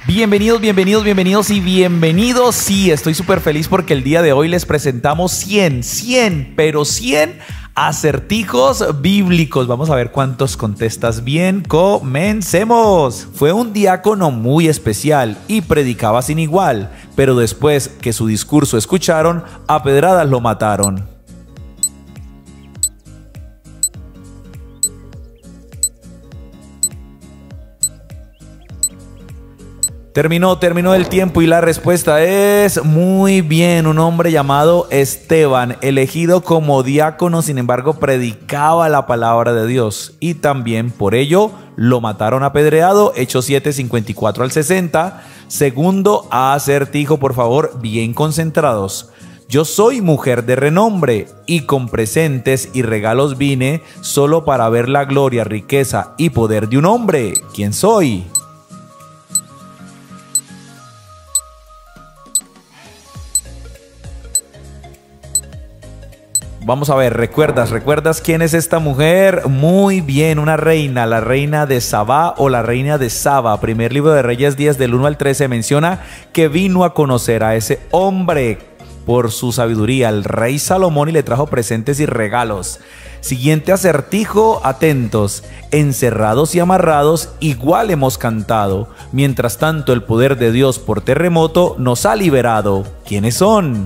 Bienvenidos, bienvenidos, bienvenidos y bienvenidos. Sí, estoy súper feliz porque el día de hoy les presentamos 100 acertijos bíblicos. Vamos a ver cuántos contestas bien. Comencemos. Fue un diácono muy especial y predicaba sin igual, pero después que su discurso escucharon, a pedradas lo mataron. Terminó el tiempo y la respuesta es muy bien, un hombre llamado Esteban, elegido como diácono, sin embargo predicaba la palabra de Dios y también por ello lo mataron apedreado. Hechos 7, 54 al 60. Segundo acertijo, por favor, bien concentrados. Yo soy mujer de renombre y con presentes y regalos vine solo para ver la gloria, riqueza y poder de un hombre. ¿Quién soy? Vamos a ver, ¿recuerdas quién es esta mujer? Muy bien, una reina, la reina de Sabá o la reina de Saba. Primer libro de Reyes 10 del 1 al 13 menciona que vino a conocer a ese hombre por su sabiduría, el rey Salomón, y le trajo presentes y regalos. Siguiente acertijo, atentos. Encerrados y amarrados, igual hemos cantado. Mientras tanto, el poder de Dios por terremoto nos ha liberado. ¿Quiénes son?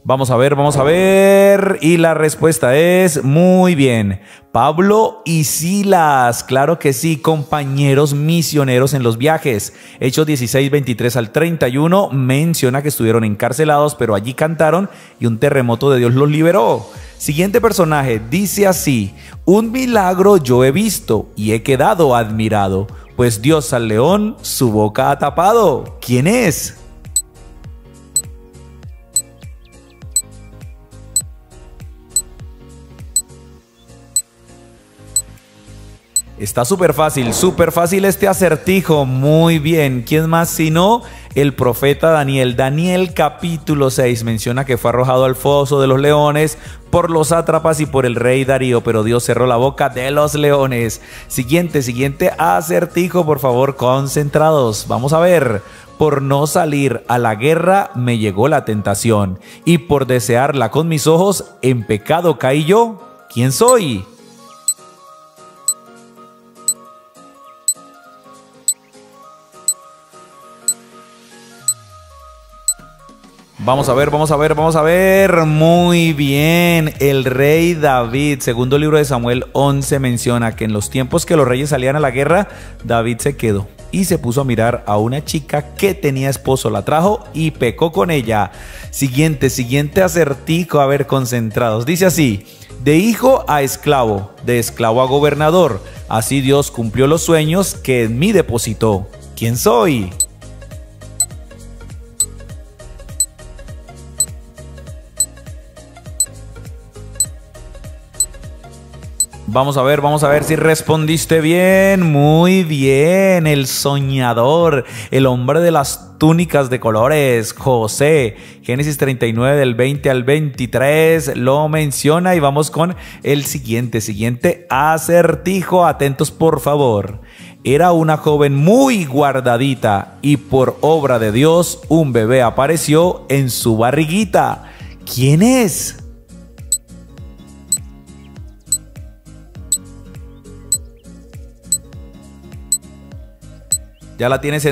Vamos a ver, y la respuesta es muy bien. Pablo y Silas, claro que sí, compañeros misioneros en los viajes. Hechos 16, 23 al 31 menciona que estuvieron encarcelados, pero allí cantaron y un terremoto de Dios los liberó. Siguiente personaje, dice así: un milagro yo he visto y he quedado admirado, pues Dios al león su boca ha tapado. ¿Quién es? Está súper fácil este acertijo. Muy bien, ¿quién más sino el profeta Daniel? Daniel capítulo 6 menciona que fue arrojado al foso de los leones por los sátrapas y por el rey Darío, pero Dios cerró la boca de los leones. Siguiente acertijo, por favor, concentrados. Vamos a ver. Por no salir a la guerra me llegó la tentación, y por desearla con mis ojos en pecado caí yo. ¿Quién soy? Vamos a ver. Muy bien, el rey David. Segundo libro de Samuel 11 menciona que en los tiempos que los reyes salían a la guerra, David se quedó y se puso a mirar a una chica que tenía esposo, la trajo y pecó con ella. Siguiente acertijo, a ver, concentrados. Dice así: de hijo a esclavo, de esclavo a gobernador, así Dios cumplió los sueños que en mí depositó. ¿Quién soy? Vamos a ver si respondiste bien. Muy bien, el soñador, el hombre de las túnicas de colores, José. Génesis 39 del 20 al 23 lo menciona. Y vamos con el siguiente acertijo. Atentos por favor. Era una joven muy guardadita y por obra de Dios un bebé apareció en su barriguita. ¿Quién es? ¿Ya la tienes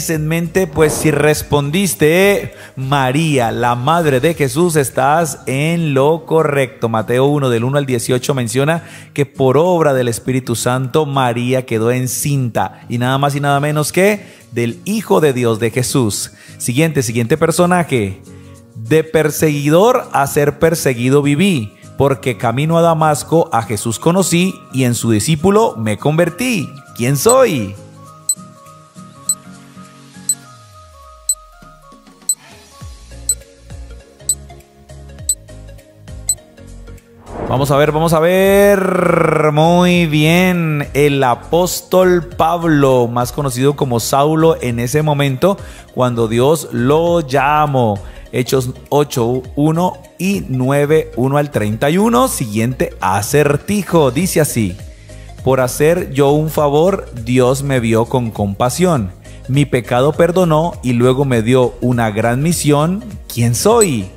en mente? Pues si respondiste María, la madre de Jesús, estás en lo correcto. Mateo 1 del 1 al 18 menciona que por obra del Espíritu Santo María quedó encinta, y nada más y nada menos que del Hijo de Dios, de Jesús. Siguiente personaje. De perseguidor a ser perseguido viví, porque camino a Damasco a Jesús conocí y en su discípulo me convertí. ¿Quién soy? Vamos a ver. Muy bien. El apóstol Pablo, más conocido como Saulo en ese momento, cuando Dios lo llamó. Hechos 8:1 y 9:1 al 31. Siguiente acertijo, dice así: por hacer yo un favor, Dios me vio con compasión. Mi pecado perdonó y luego me dio una gran misión. ¿Quién soy?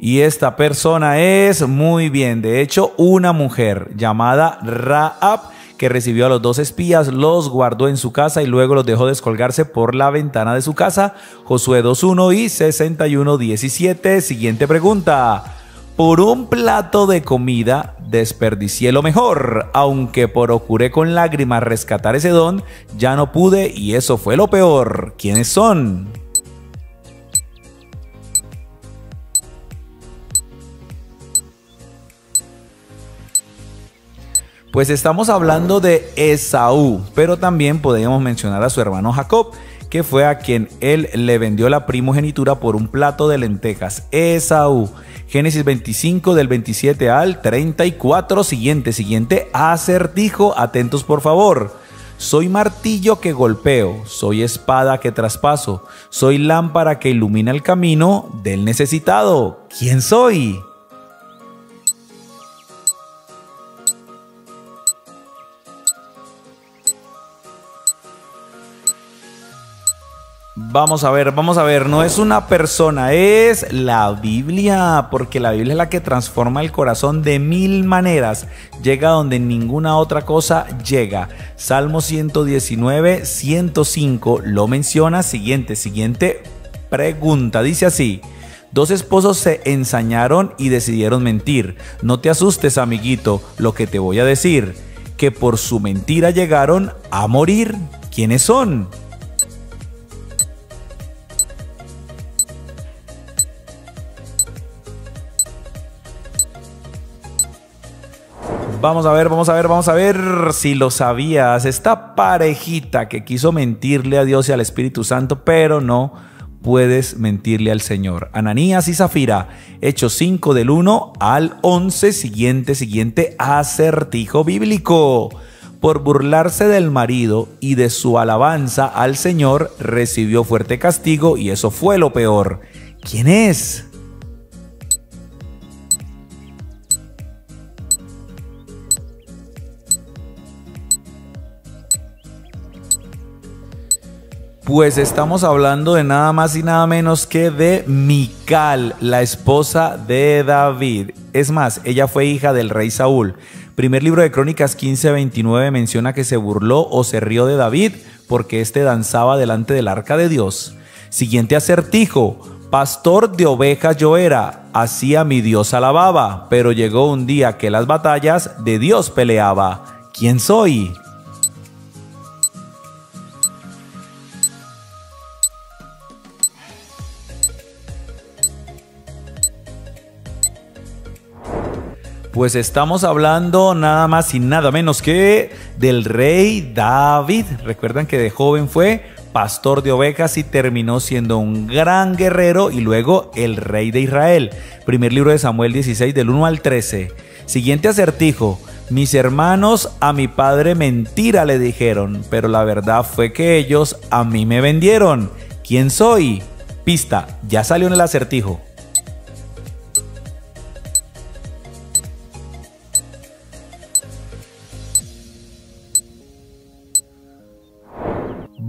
Y esta persona es, muy bien, de hecho, una mujer llamada Rahab, que recibió a los 2 espías, los guardó en su casa y luego los dejó descolgarse por la ventana de su casa. Josué 2:1 y 61:17. Siguiente pregunta. Por un plato de comida desperdicié lo mejor, aunque procuré con lágrimas rescatar ese don, ya no pude y eso fue lo peor. ¿Quiénes son? Pues estamos hablando de Esaú, pero también podríamos mencionar a su hermano Jacob, que fue a quien él le vendió la primogenitura por un plato de lentejas. Esaú. Génesis 25 del 27 al 34. Siguiente acertijo. Atentos por favor. Soy martillo que golpeo, soy espada que traspaso, soy lámpara que ilumina el camino del necesitado. ¿Quién soy? Vamos a ver, no es una persona, es la Biblia, porque la Biblia es la que transforma el corazón de 1000 maneras, llega donde ninguna otra cosa llega. Salmo 119, 105 lo menciona. Siguiente pregunta, dice así: 2 esposos se ensañaron y decidieron mentir. No te asustes, amiguito, lo que te voy a decir, que por su mentira llegaron a morir. ¿Quiénes son? Vamos a ver si lo sabías. Esta parejita que quiso mentirle a Dios y al Espíritu Santo, pero no puedes mentirle al Señor. Ananías y Zafira. Hechos 5 del 1 al 11. Siguiente acertijo bíblico. Por burlarse del marido y de su alabanza al Señor, recibió fuerte castigo y eso fue lo peor. ¿Quién es? Pues estamos hablando de nada más y nada menos que de Mical, la esposa de David. Es más, ella fue hija del rey Saúl. Primer libro de Crónicas 15:29 menciona que se burló o se rió de David porque éste danzaba delante del arca de Dios. Siguiente acertijo. Pastor de ovejas yo era, así a mi Dios alababa, pero llegó un día que las batallas de Dios peleaba. ¿Quién soy? Pues estamos hablando nada más y nada menos que del rey David. Recuerdan que de joven fue pastor de ovejas y terminó siendo un gran guerrero y luego el rey de Israel. Primer libro de Samuel 16 del 1 al 13. Siguiente acertijo. Mis hermanos a mi padre mentira le dijeron, pero la verdad fue que ellos a mí me vendieron. ¿Quién soy? Pista, ya salió en el acertijo.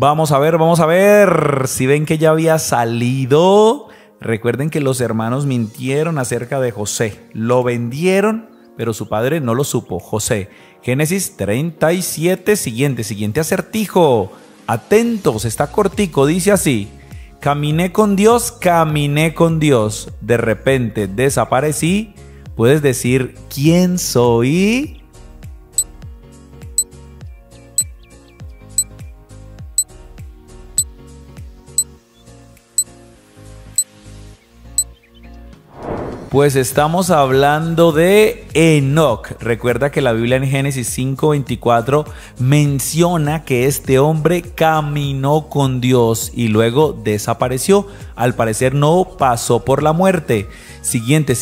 Vamos a ver si ven que ya había salido. Recuerden que los hermanos mintieron acerca de José. Lo vendieron, pero su padre no lo supo. José. Génesis 37, siguiente acertijo. Atentos, está cortico, dice así. Caminé con Dios. De repente desaparecí. ¿Puedes decir quién soy? Pues estamos hablando de Enoc. Recuerda que la Biblia en Génesis 5:24 menciona que este hombre caminó con Dios y luego desapareció. Al parecer no pasó por la muerte. Siguiente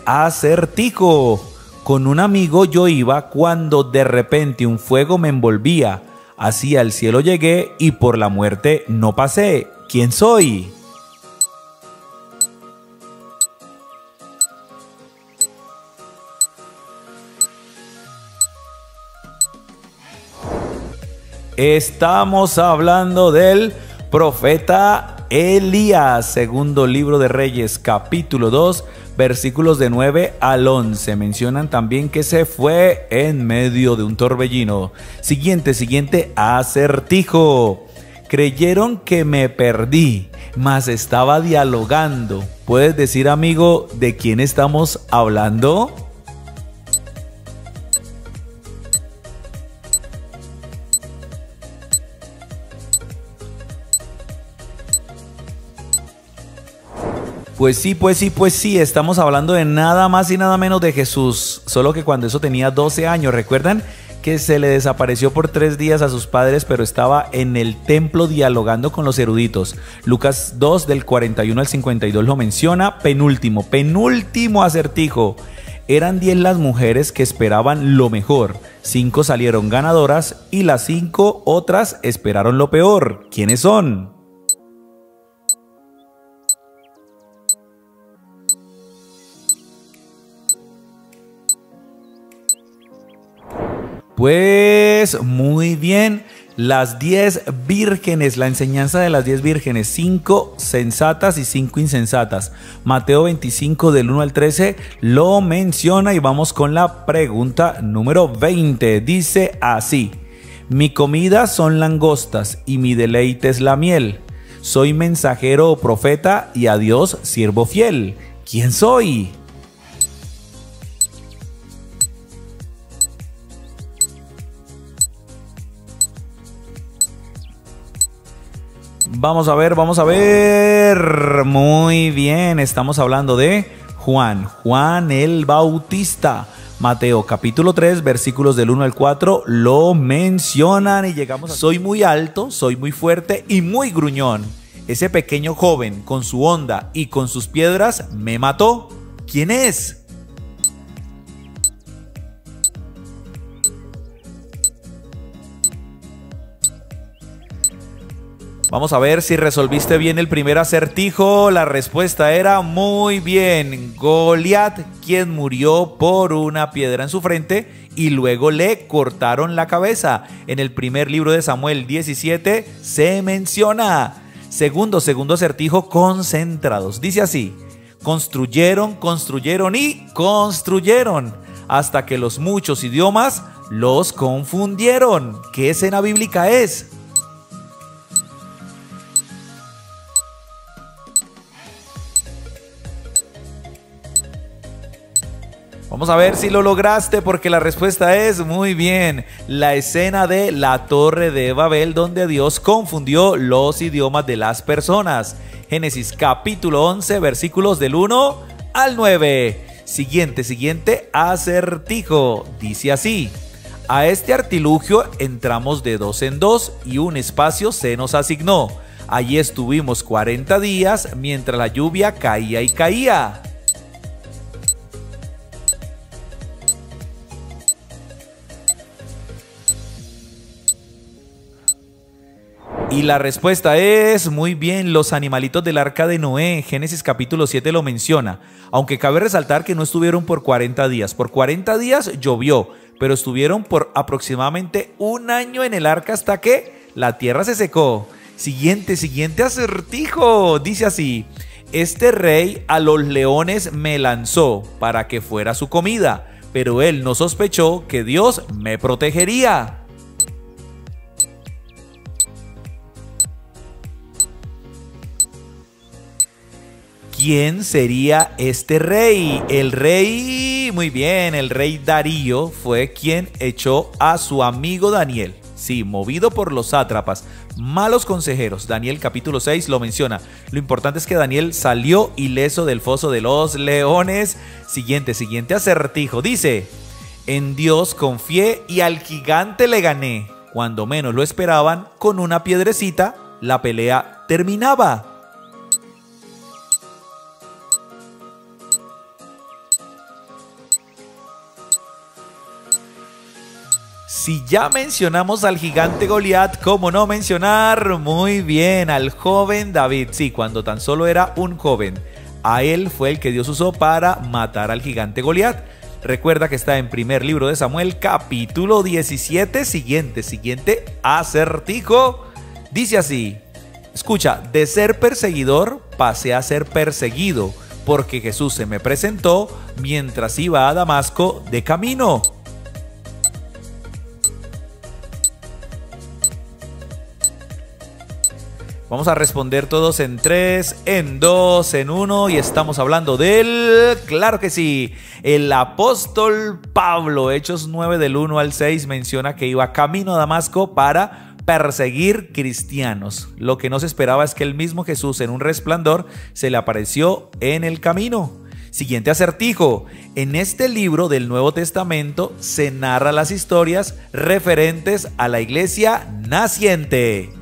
acertijo. Con un amigo yo iba cuando de repente un fuego me envolvía. Hacia el cielo llegué y por la muerte no pasé. ¿Quién soy? Estamos hablando del profeta Elías, segundo libro de Reyes, capítulo 2, versículos de 9 al 11. Mencionan también que se fue en medio de un torbellino. Siguiente acertijo. Creyeron que me perdí, mas estaba dialogando. ¿Puedes decir, amigo, de quién estamos hablando? Pues sí, estamos hablando de nada más y nada menos de Jesús, solo que cuando eso tenía 12 años, ¿recuerdan? Que se le desapareció por 3 días a sus padres, pero estaba en el templo dialogando con los eruditos. Lucas 2 del 41 al 52 lo menciona. Penúltimo acertijo. Eran 10 las mujeres que esperaban lo mejor, 5 salieron ganadoras y las 5 otras esperaron lo peor. ¿Quiénes son? Pues muy bien, las 10 vírgenes, la enseñanza de las 10 vírgenes, 5 sensatas y 5 insensatas. Mateo 25 del 1 al 13 lo menciona y vamos con la pregunta número 20. Dice así: mi comida son langostas y mi deleite es la miel. Soy mensajero o profeta y a Dios siervo fiel. ¿Quién soy? Vamos a ver. Muy bien, estamos hablando de Juan el Bautista. Mateo capítulo 3, versículos del 1 al 4 lo mencionan y llegamos a... Soy muy alto, soy muy fuerte y muy gruñón. Ese pequeño joven con su honda y con sus piedras me mató. ¿Quién es? Vamos a ver si resolviste bien el primer acertijo. La respuesta era muy bien. Goliat, quien murió por una piedra en su frente y luego le cortaron la cabeza. En el primer libro de Samuel 17 se menciona. Segundo acertijo, concentrados. Dice así: construyeron hasta que los muchos idiomas los confundieron. ¿Qué escena bíblica es? Vamos a ver si lo lograste, porque la respuesta es muy bien. La escena de la Torre de Babel, donde Dios confundió los idiomas de las personas. Génesis capítulo 11, versículos del 1 al 9. Siguiente acertijo. Dice así: a este artilugio entramos de 2 en 2 y un espacio se nos asignó. Allí estuvimos 40 días mientras la lluvia caía y caía. Y la respuesta es muy bien, los animalitos del arca de Noé. Génesis capítulo 7 lo menciona. Aunque cabe resaltar que no estuvieron por 40 días. Por 40 días llovió, pero estuvieron por aproximadamente un año en el arca hasta que la tierra se secó. Siguiente acertijo. Dice así: este rey a los leones me lanzó para que fuera su comida, pero él no sospechó que Dios me protegería. ¿Quién sería este rey? El rey, muy bien, el rey Darío fue quien echó a su amigo Daniel. Sí, movido por los sátrapas, malos consejeros. Daniel capítulo 6 lo menciona. Lo importante es que Daniel salió ileso del foso de los leones. Siguiente acertijo. Dice: en Dios confié y al gigante le gané. Cuando menos lo esperaban, con una piedrecita, la pelea terminaba. Si ya mencionamos al gigante Goliat, ¿cómo no mencionar? Muy bien, al joven David. Sí, cuando tan solo era un joven. A él fue el que Dios usó para matar al gigante Goliat. Recuerda que está en primer libro de Samuel, capítulo 17. Siguiente acertijo. Dice así. Escucha, de ser perseguidor pasé a ser perseguido, porque Jesús se me presentó mientras iba a Damasco de camino. Vamos a responder todos en 3, en 2, en 1 y estamos hablando del... Claro que sí, el apóstol Pablo. Hechos 9 del 1 al 6 menciona que iba camino a Damasco para perseguir cristianos. Lo que no se esperaba es que el mismo Jesús en un resplandor se le apareció en el camino. Siguiente acertijo. En este libro del Nuevo Testamento se narran las historias referentes a la iglesia naciente.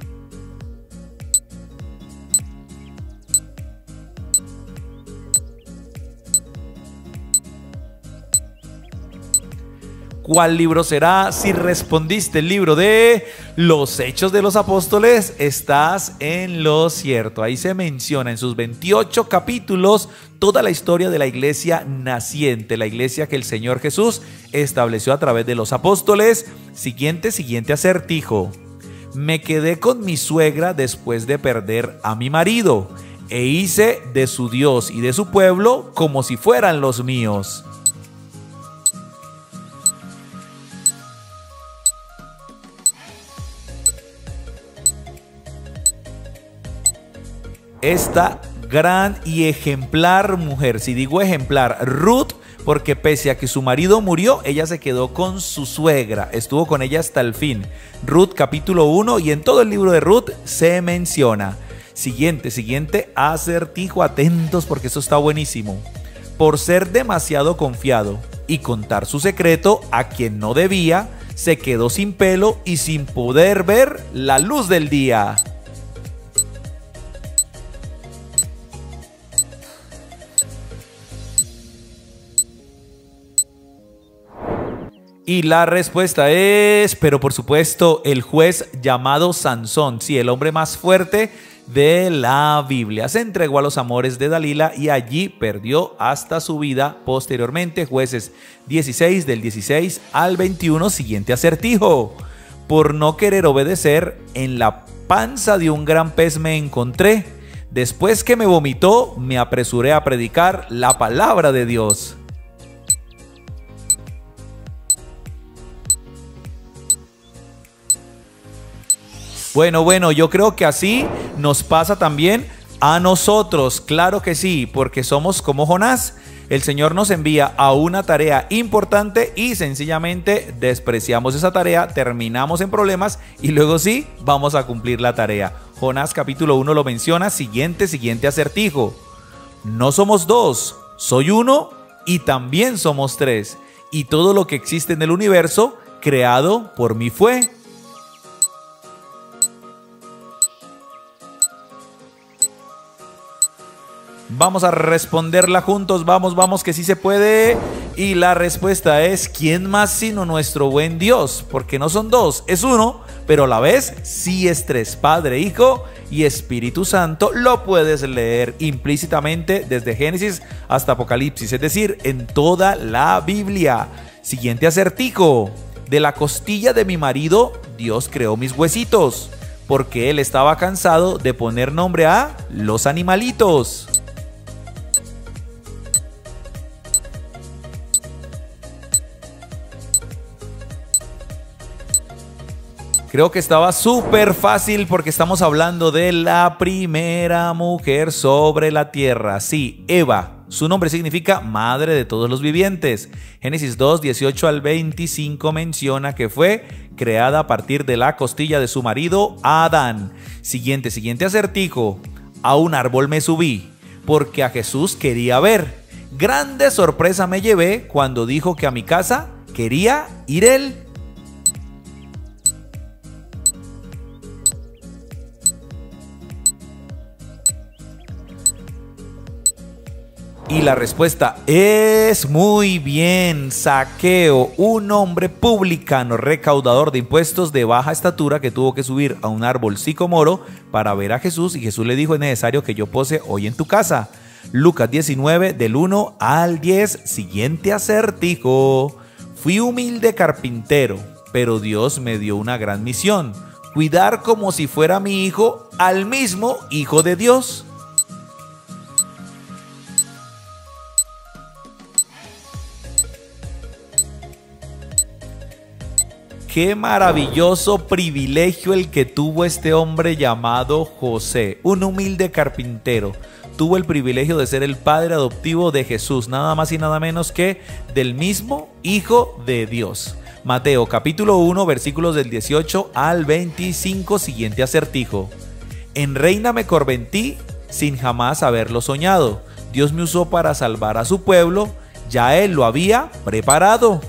¿Cuál libro será? Si respondiste el libro de los Hechos de los Apóstoles, estás en lo cierto. Ahí se menciona en sus 28 capítulos toda la historia de la iglesia naciente, la iglesia que el Señor Jesús estableció a través de los apóstoles. Siguiente acertijo. Me quedé con mi suegra después de perder a mi marido e hice de su Dios y de su pueblo como si fueran los míos. Esta gran y ejemplar mujer, si digo ejemplar, Ruth, porque pese a que su marido murió, ella se quedó con su suegra, estuvo con ella hasta el fin. Ruth capítulo 1 y en todo el libro de Ruth se menciona. Siguiente acertijo, atentos porque esto está buenísimo. Por ser demasiado confiado y contar su secreto a quien no debía, se quedó sin pelo y sin poder ver la luz del día. Y la respuesta es, pero por supuesto, el juez llamado Sansón, sí, el hombre más fuerte de la Biblia. Se entregó a los amores de Dalila y allí perdió hasta su vida posteriormente. Jueces 16, del 16 al 21, siguiente acertijo. Por no querer obedecer, en la panza de un gran pez me encontré. Después que me vomitó, me apresuré a predicar la palabra de Dios. Bueno, yo creo que así nos pasa también a nosotros, claro que sí, porque somos como Jonás. El Señor nos envía a una tarea importante y sencillamente despreciamos esa tarea, terminamos en problemas y luego sí vamos a cumplir la tarea. Jonás capítulo 1 lo menciona, siguiente acertijo. No somos dos, soy uno y también somos tres, y todo lo que existe en el universo creado por mí fue. Vamos a responderla juntos, vamos que sí se puede. Y la respuesta es, ¿quién más sino nuestro buen Dios? Porque no son dos, es uno, pero a la vez sí es tres, Padre, Hijo y Espíritu Santo. Lo puedes leer implícitamente desde Génesis hasta Apocalipsis, es decir, en toda la Biblia. Siguiente acertijo. De la costilla de mi marido, Dios creó mis huesitos, porque él estaba cansado de poner nombre a los animalitos. Creo que estaba súper fácil porque estamos hablando de la primera mujer sobre la tierra. Sí, Eva. Su nombre significa madre de todos los vivientes. Génesis 2, 18 al 25 menciona que fue creada a partir de la costilla de su marido Adán. Siguiente acertijo. A un árbol me subí porque a Jesús quería ver. Grande sorpresa me llevé cuando dijo que a mi casa quería ir él. Y la respuesta es muy bien. Zaqueo, un hombre publicano, recaudador de impuestos de baja estatura que tuvo que subir a un árbol sicomoro para ver a Jesús, y Jesús le dijo: es necesario que yo pose hoy en tu casa. Lucas 19 del 1 al 10. Siguiente acertijo. Fui humilde carpintero, pero Dios me dio una gran misión: cuidar como si fuera mi hijo al mismo Hijo de Dios. Qué maravilloso privilegio el que tuvo este hombre llamado José, un humilde carpintero. Tuvo el privilegio de ser el padre adoptivo de Jesús, nada más y nada menos que del mismo Hijo de Dios. Mateo capítulo 1, versículos del 18 al 25, siguiente acertijo. En reina me corventí sin jamás haberlo soñado. Dios me usó para salvar a su pueblo, ya Él lo había preparado.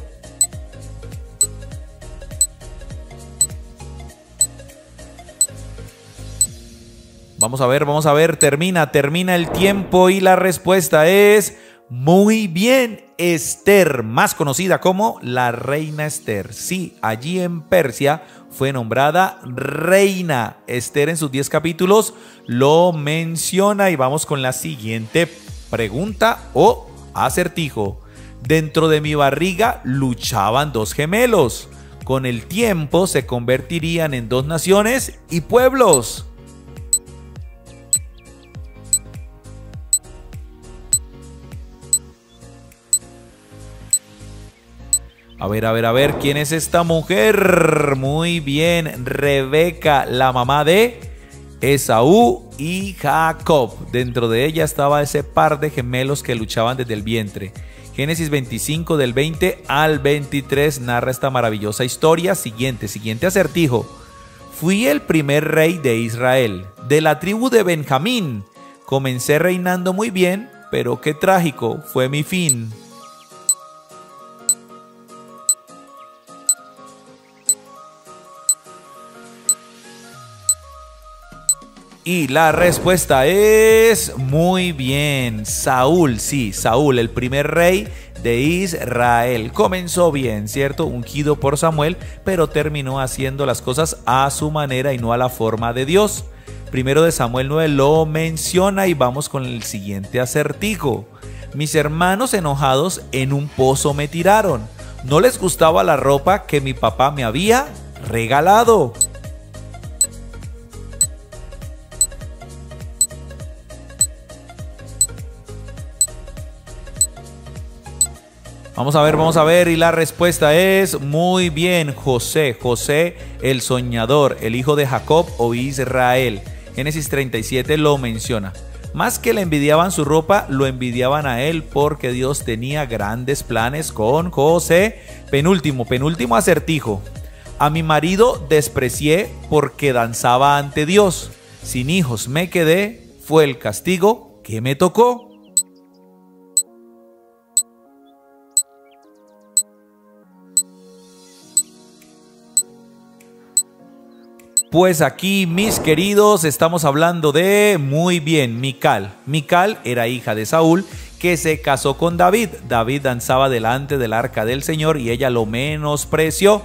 Vamos a ver, termina el tiempo y la respuesta es muy bien. Esther, más conocida como la reina Esther. Sí, allí en Persia fue nombrada reina. Esther en sus 10 capítulos lo menciona y vamos con la siguiente pregunta o acertijo. Dentro de mi barriga luchaban dos gemelos. Con el tiempo se convertirían en dos naciones y pueblos. A ver, ¿quién es esta mujer? Muy bien, Rebeca, la mamá de Esaú y Jacob. Dentro de ella estaba ese par de gemelos que luchaban desde el vientre. Génesis 25 del 20 al 23 narra esta maravillosa historia. Siguiente acertijo. Fui el primer rey de Israel, de la tribu de Benjamín. Comencé reinando muy bien, pero qué trágico fue mi fin. Y la respuesta es muy bien. Saúl, sí, Saúl, el primer rey de Israel. Comenzó bien, ¿cierto? Ungido por Samuel, pero terminó haciendo las cosas a su manera y no a la forma de Dios. Primero de Samuel 9 lo menciona y vamos con el siguiente acertijo. Mis hermanos enojados en un pozo me tiraron. No les gustaba la ropa que mi papá me había regalado. Vamos a ver, y la respuesta es muy bien, José, el soñador, el hijo de Jacob o Israel. Génesis 37 lo menciona. Más que le envidiaban su ropa, lo envidiaban a él porque Dios tenía grandes planes con José. Penúltimo acertijo. A mi marido desprecié porque danzaba ante Dios. Sin hijos me quedé, fue el castigo que me tocó. Pues aquí, mis queridos, estamos hablando de, muy bien, Mical. Mical era hija de Saúl, que se casó con David. David danzaba delante del arca del Señor y ella lo menospreció.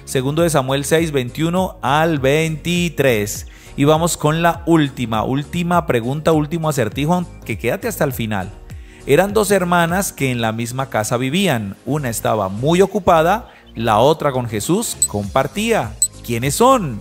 Segundo de Samuel 6, 21 al 23. Y vamos con la última pregunta, último acertijo, que quédate hasta el final. Eran dos hermanas que en la misma casa vivían. Una estaba muy ocupada, la otra con Jesús compartía. ¿Quiénes son?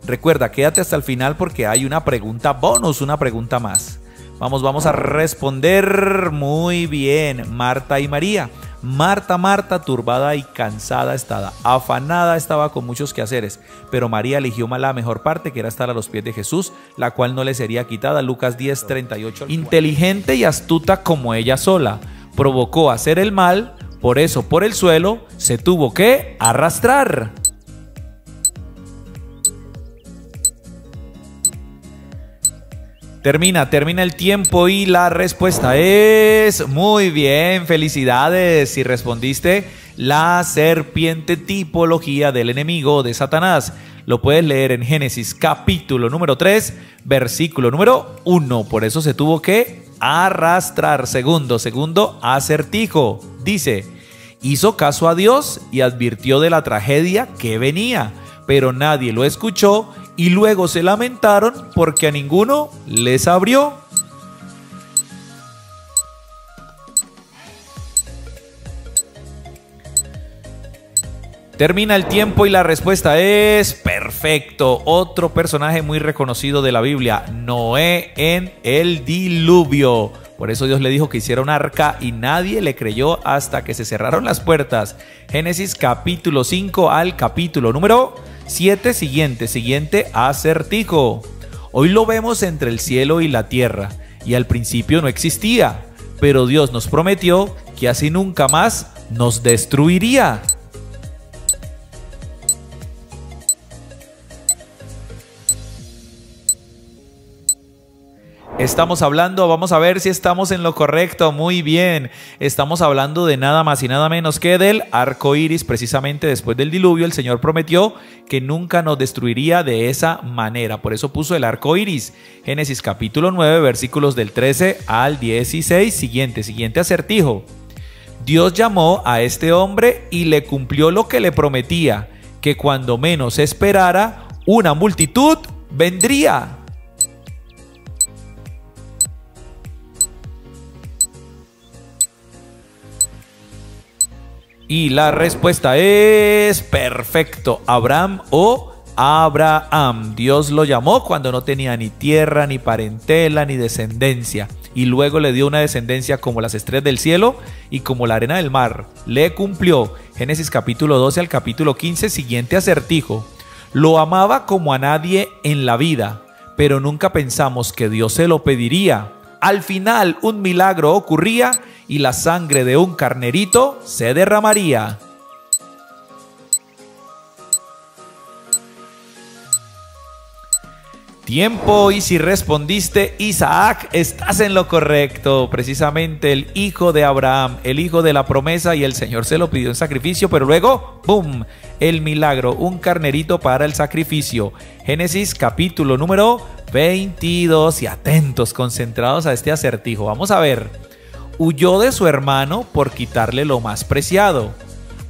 Recuerda, quédate hasta el final porque hay una pregunta bonus, una pregunta más. Vamos a responder muy bien. Marta y María. Marta, turbada y cansada estaba, afanada estaba con muchos quehaceres, pero María eligió la mejor parte, que era estar a los pies de Jesús, la cual no le sería quitada. Lucas 10, 38. Inteligente y astuta como ella sola, provocó hacer el mal, por eso por el suelo se tuvo que arrastrar. Termina el tiempo y la respuesta es muy bien, felicidades si respondiste la serpiente, tipología del enemigo de Satanás. Lo puedes leer en Génesis capítulo número 3, versículo número 1. Por eso se tuvo que arrastrar. Segundo acertijo. Dice: hizo caso a Dios y advirtió de la tragedia que venía, pero nadie lo escuchó y luego se lamentaron porque a ninguno les abrió. Termina el tiempo y la respuesta es perfecto. Otro personaje muy reconocido de la Biblia, Noé en el diluvio. Por eso Dios le dijo que hiciera un arca y nadie le creyó hasta que se cerraron las puertas. Génesis capítulo 5 al capítulo número 7. Siguiente acertijo. Hoy lo vemos entre el cielo y la tierra y al principio no existía, pero Dios nos prometió que así nunca más nos destruiría. Vamos a ver si estamos en lo correcto. Muy bien, estamos hablando de nada más y nada menos que del arco iris. Precisamente después del diluvio, el Señor prometió que nunca nos destruiría de esa manera. Por eso puso el arco iris. Génesis capítulo 9, versículos del 13 al 16. Siguiente acertijo. Dios llamó a este hombre y le cumplió lo que le prometía, que cuando menos esperara, una multitud vendría. Y la respuesta es perfecto. Abraham o Abraham. Dios lo llamó cuando no tenía ni tierra, ni parentela, ni descendencia. Y luego le dio una descendencia como las estrellas del cielo y como la arena del mar. Le cumplió. Génesis capítulo 12 al capítulo 15. Siguiente acertijo. Lo amaba como a nadie en la vida, pero nunca pensamos que Dios se lo pediría. Al final un milagro ocurría y la sangre de un carnerito se derramaría. Tiempo, y si respondiste Isaac, estás en lo correcto. Precisamente el hijo de Abraham, el hijo de la promesa, y el Señor se lo pidió en sacrificio, pero luego, ¡boom!, el milagro, un carnerito para el sacrificio. Génesis capítulo número 22, y atentos, concentrados a este acertijo. Vamos a ver. Huyó de su hermano por quitarle lo más preciado.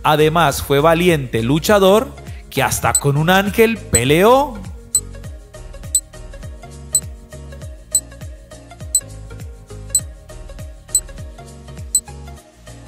Además fue valiente luchador que hasta con un ángel peleó.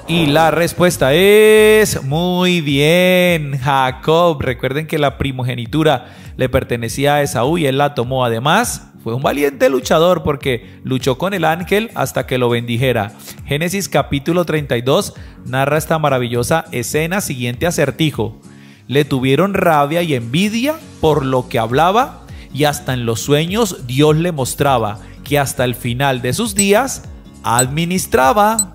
Y la respuesta es muy bien, Jacob. Recuerden que la primogenitura le pertenecía a Esaú y él la tomó. Además, fue un valiente luchador porque luchó con el ángel hasta que lo bendijera. Génesis capítulo 32 narra esta maravillosa escena. Siguiente acertijo. Le tuvieron rabia y envidia por lo que hablaba, y hasta en los sueños Dios le mostraba que hasta el final de sus días administraba.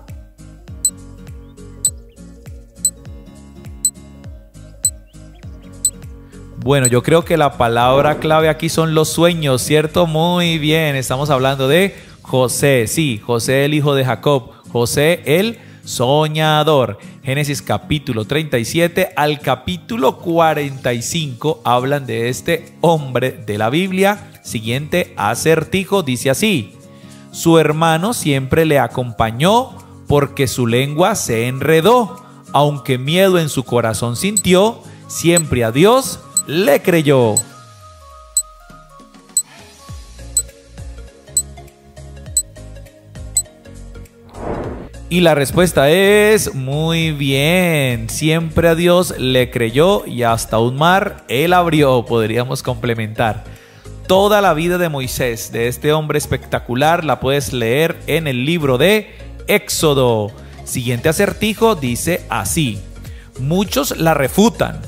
Bueno, yo creo que la palabra clave aquí son los sueños, ¿cierto? Muy bien, estamos hablando de José. Sí, José el hijo de Jacob, José el soñador. Génesis capítulo 37 al capítulo 45 hablan de este hombre de la Biblia. Siguiente acertijo dice así. Su hermano siempre le acompañó porque su lengua se enredó. Aunque miedo en su corazón sintió, siempre a Dios le creyó. Y la respuesta es muy bien. Siempre a Dios le creyó y hasta un mar él abrió. Podríamos complementar. Toda la vida de Moisés, de este hombre espectacular, la puedes leer en el libro de Éxodo. Siguiente acertijo dice así. Muchos la refutan,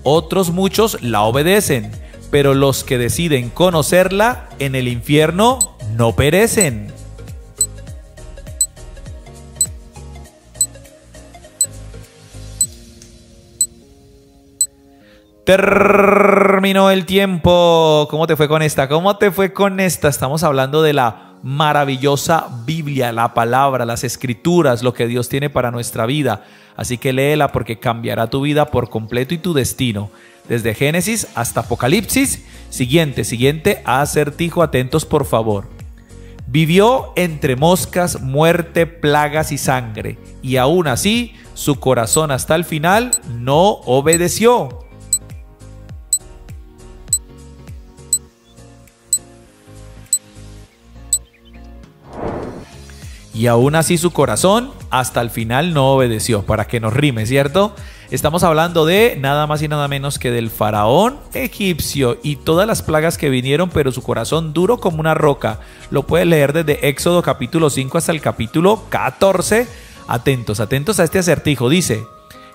otros muchos la obedecen, pero los que deciden conocerla en el infierno no perecen. Terminó el tiempo. ¿Cómo te fue con esta? ¿Cómo te fue con esta? Estamos hablando de la maravillosa Biblia, la palabra, las escrituras, lo que Dios tiene para nuestra vida. Así que léela porque cambiará tu vida por completo y tu destino. desde Génesis hasta Apocalipsis. Siguiente acertijo, atentos por favor. Vivió entre moscas, muerte, plagas y sangre, y aún así su corazón hasta el final no obedeció. Y aún así su corazón hasta el final no obedeció, para que nos rime, ¿cierto? Estamos hablando de nada más y nada menos que del faraón egipcio y todas las plagas que vinieron, pero su corazón duro como una roca. Lo puedes leer desde Éxodo capítulo 5 hasta el capítulo 14. Atentos a este acertijo. Dice: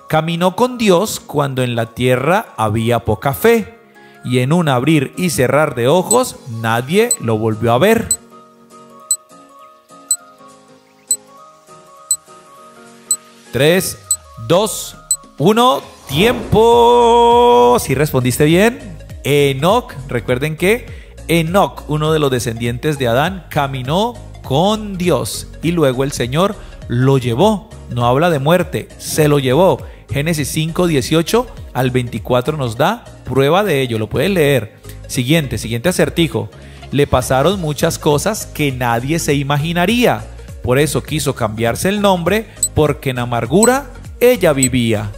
caminó con Dios cuando en la tierra había poca fe, y en un abrir y cerrar de ojos nadie lo volvió a ver. Tres, dos, 1, tiempo. ¿Sí respondiste bien? Enoc, recuerden que Enoc, uno de los descendientes de Adán, caminó con Dios y luego el Señor lo llevó. No habla de muerte, se lo llevó. Génesis 5, 18 al 24 nos da prueba de ello, lo pueden leer. Siguiente acertijo. Le pasaron muchas cosas que nadie se imaginaría. Por eso quiso cambiarse el nombre, porque en amargura ella vivía.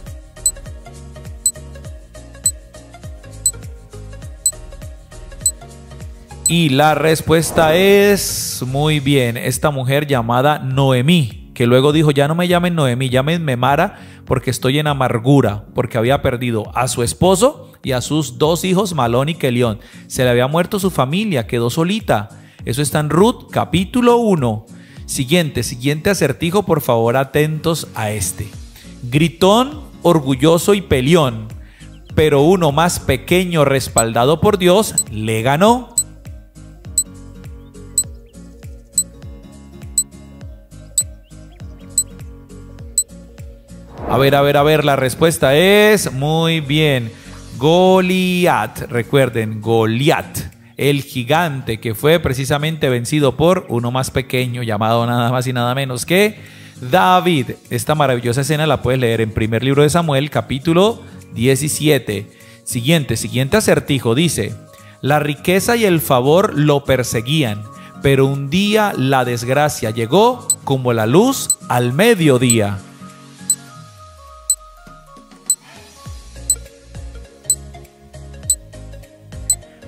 Y la respuesta es muy bien. Esta mujer llamada Noemí, que luego dijo: ya no me llamen Noemí, llámenme Mara, porque estoy en amargura, porque había perdido a su esposo y a sus 2 hijos, Malón y Kelión. Se le había muerto su familia, quedó solita. Eso está en Ruth capítulo 1. Siguiente acertijo, por favor, atentos a este. Gritón, orgulloso y peleón, pero uno más pequeño respaldado por Dios le ganó. A ver, la respuesta es muy bien. Goliat, recuerden, Goliat, el gigante que fue precisamente vencido por uno más pequeño llamado nada más y nada menos que David. Esta maravillosa escena la puedes leer en primer libro de Samuel, capítulo 17. Siguiente acertijo, dice: la riqueza y el favor lo perseguían, pero un día la desgracia llegó como la luz al mediodía.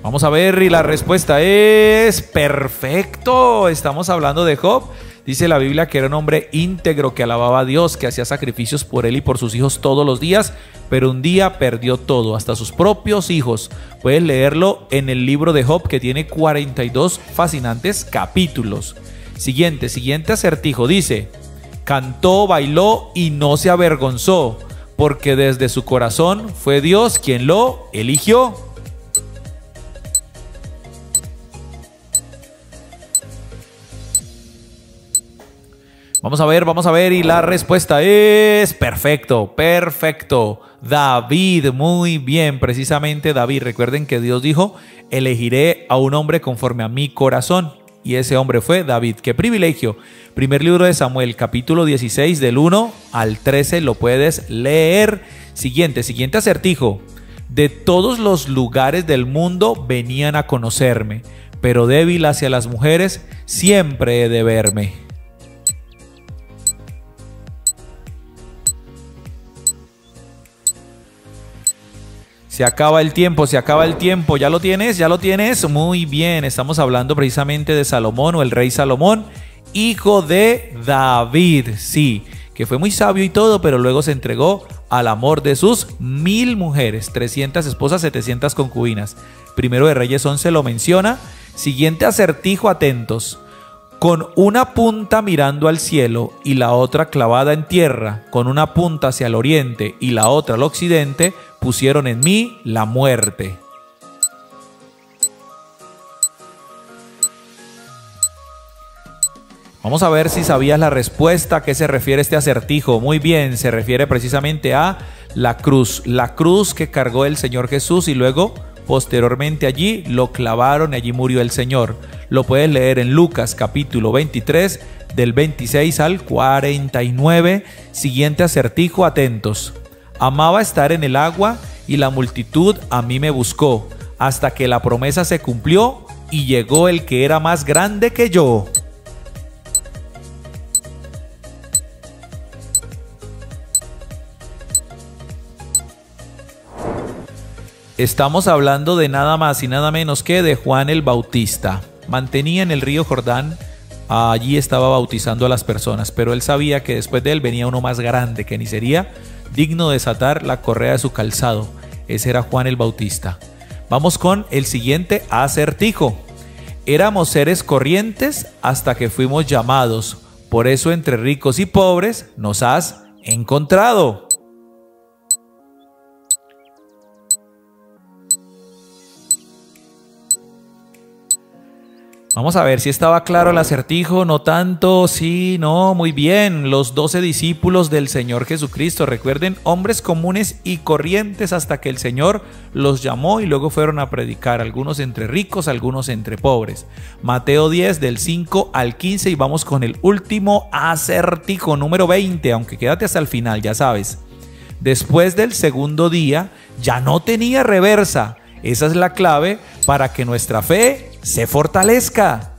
Vamos a ver, y la respuesta es perfecto. Estamos hablando de Job. Dice la Biblia que era un hombre íntegro, que alababa a Dios, que hacía sacrificios por él y por sus hijos todos los días, pero un día perdió todo, hasta sus propios hijos. Puedes leerlo en el libro de Job, que tiene 42 fascinantes capítulos. Siguiente acertijo, dice: cantó, bailó y no se avergonzó, porque desde su corazón fue Dios quien lo eligió. Vamos a ver, y la respuesta es perfecto. David, muy bien, precisamente David. Recuerden que Dios dijo: elegiré a un hombre conforme a mi corazón. Y ese hombre fue David. ¡Qué privilegio! Primer libro de Samuel, capítulo 16, del 1 al 13, lo puedes leer. Siguiente acertijo. De todos los lugares del mundo venían a conocerme, pero débil hacia las mujeres siempre he de verme. Se acaba el tiempo, ¿ya lo tienes? Muy bien, estamos hablando precisamente de Salomón, o el rey Salomón, hijo de David, sí, que fue muy sabio y todo, pero luego se entregó al amor de sus 1000 mujeres, 300 esposas, 700 concubinas. Primero de Reyes 11 lo menciona. Siguiente acertijo, atentos. Con una punta mirando al cielo y la otra clavada en tierra, con una punta hacia el oriente y la otra al occidente, pusieron en mí la muerte. Vamos a ver si sabías la respuesta. ¿A qué se refiere este acertijo? Muy bien, se refiere precisamente a la cruz que cargó el Señor Jesús, y luego posteriormente allí lo clavaron y allí murió el Señor. Lo puedes leer en Lucas capítulo 23 del 26 al 49. Siguiente acertijo, atentos. Amaba estar en el agua y la multitud a mí me buscó, hasta que la promesa se cumplió y llegó el que era más grande que yo. Estamos hablando de nada más y nada menos que de Juan el Bautista. Mantenía en el río Jordán, allí estaba bautizando a las personas, pero él sabía que después de él venía uno más grande, que ni sería digno de desatar la correa de su calzado. Ese era Juan el Bautista. Vamos con el siguiente acertijo. Éramos seres corrientes hasta que fuimos llamados, por eso entre ricos y pobres nos has encontrado. Vamos a ver si estaba claro el acertijo, no tanto, sí, no, muy bien. Los 12 discípulos del Señor Jesucristo, recuerden, hombres comunes y corrientes hasta que el Señor los llamó y luego fueron a predicar, algunos entre ricos, algunos entre pobres. Mateo 10 del 5 al 15 y vamos con el último acertijo, número 20, aunque quédate hasta el final, ya sabes. Después del segundo día ya no tenía reversa. Esa es la clave para que nuestra fe se fortalezca.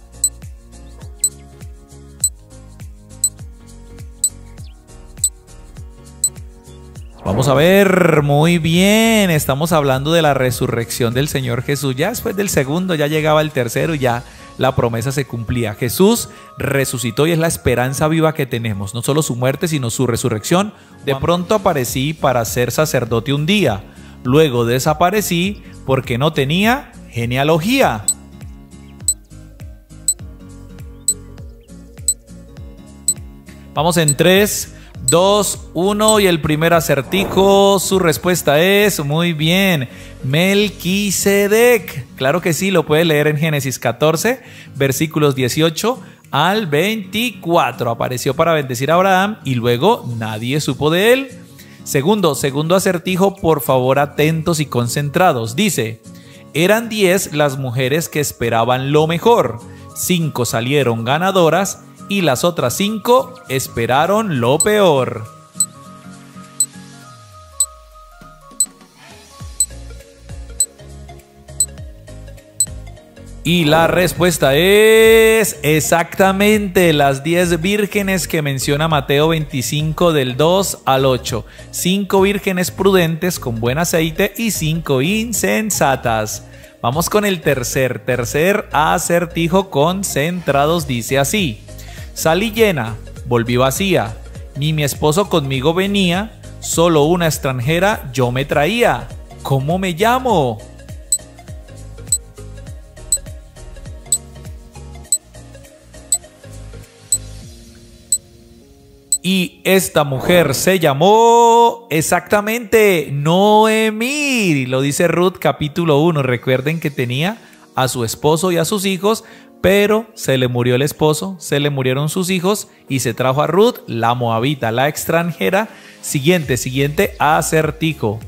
Vamos a ver, muy bien, estamos hablando de la resurrección del Señor Jesús. Ya después del segundo ya llegaba el tercero y ya la promesa se cumplía. Jesús resucitó y es la esperanza viva que tenemos, no solo su muerte sino su resurrección. De pronto aparecí para ser sacerdote un día, luego desaparecí porque no tenía genealogía. Vamos en 3, 2, 1 y el primer acertijo, su respuesta es, muy bien, Melquisedec. Claro que sí, lo puede leer en Génesis 14, versículos 18 al 24. Apareció para bendecir a Abraham y luego nadie supo de él. Segundo acertijo, por favor atentos y concentrados. Dice, eran 10 las mujeres que esperaban lo mejor, 5 salieron ganadoras y las otras 5 esperaron lo peor. Y la respuesta es exactamente las 10 vírgenes que menciona Mateo 25 del 2 al 8. 5 vírgenes prudentes con buen aceite y 5 insensatas. Vamos con el tercer acertijo, concentrados, dice así. Salí llena, volví vacía, ni mi esposo conmigo venía, solo una extranjera yo me traía. ¿Cómo me llamo? Y esta mujer se llamó exactamente Noemí. Lo dice Ruth capítulo 1. Recuerden que tenía a su esposo y a sus hijos, pero se le murió el esposo, se le murieron sus hijos y se trajo a Ruth, la moabita, la extranjera. Siguiente acertijo.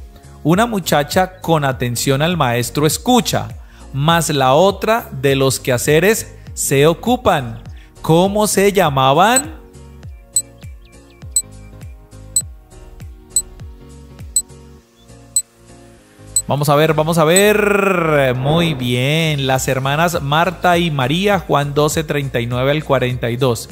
Una muchacha con atención al maestro escucha, mas la otra de los quehaceres se ocupan. ¿Cómo se llamaban? Vamos a ver, muy bien, las hermanas Marta y María, Juan 12, 39 al 42.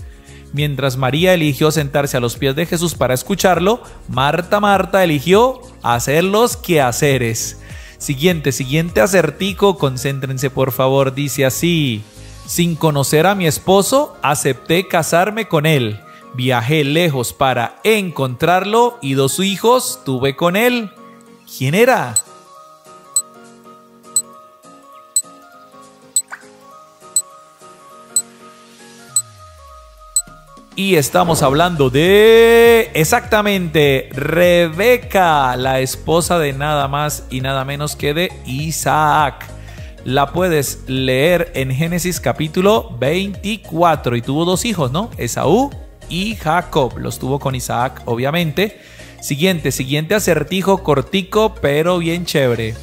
Mientras María eligió sentarse a los pies de Jesús para escucharlo, Marta eligió hacer los quehaceres. Siguiente acertijo, concéntrense por favor, dice así. Sin conocer a mi esposo, acepté casarme con él. Viajé lejos para encontrarlo y 2 hijos tuve con él. ¿Quién era? Y estamos hablando de, exactamente, Rebeca, la esposa de nada más y nada menos que de Isaac. La puedes leer en Génesis capítulo 24 y tuvo 2 hijos, ¿no? Esaú y Jacob. Los tuvo con Isaac, obviamente. Siguiente acertijo, cortico, pero bien chévere.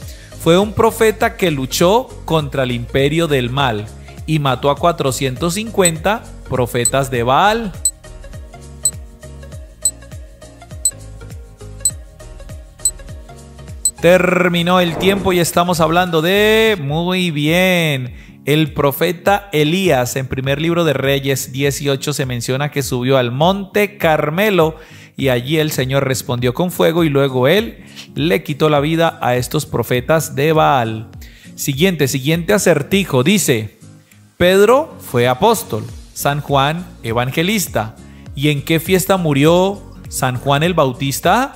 Fue un profeta que luchó contra el imperio del mal y mató a 450 profetas de Baal. Terminó el tiempo y estamos hablando de... Muy bien. El profeta Elías, en primer libro de Reyes 18, se menciona que subió al monte Carmelo y allí el Señor respondió con fuego y luego él le quitó la vida a estos profetas de Baal. Siguiente acertijo. Dice: Pedro fue apóstol, San Juan evangelista. ¿Y en qué fiesta murió San Juan el Bautista?